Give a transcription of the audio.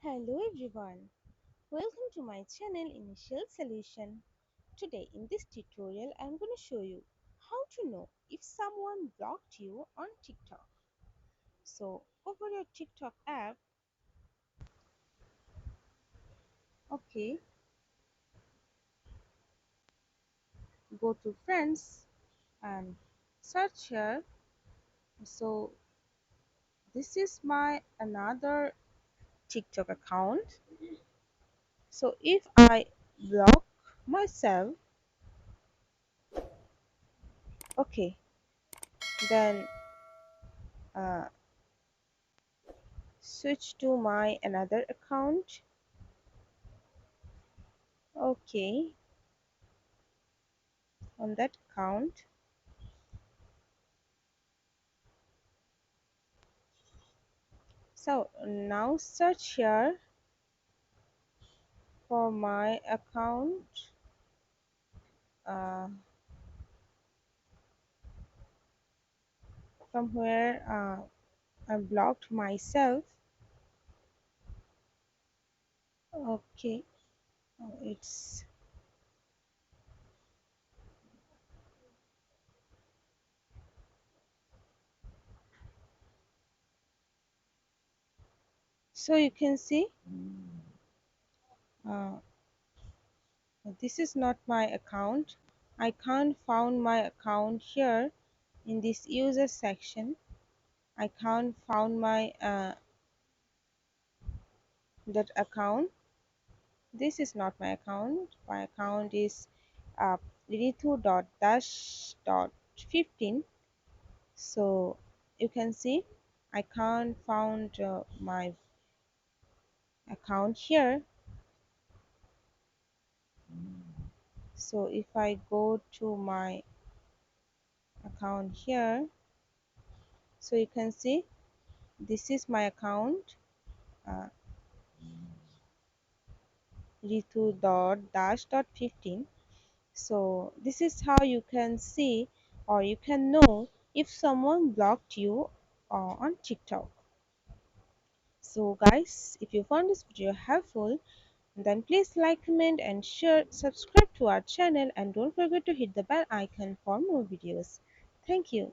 Hello everyone, welcome to my channel Initial Solution. Today in this tutorial I am going to show you how to know if someone blocked you on TikTok. So open your TikTok app, okay, go to friends and search here. So this is my another TikTok account. So if I block myself, okay, then uh, switch to my another account. Okay, on that account, so now search here for my account, uh, from where I blocked myself. Okay, it's so you can see uh, this is not my account. I can't found my account here in this user section. I can't found my that account. This is not my account. My account is uh, ritu.dash.15. So you can see I can't found my account here. So if I go to my account here, so you can see this is my account, uh, ritu.dash.15. So this is how you can see or you can know if someone blocked you on TikTok. So guys, if you found this video helpful, then please like, comment and share, subscribe to our channel and don't forget to hit the bell icon for more videos. Thank you.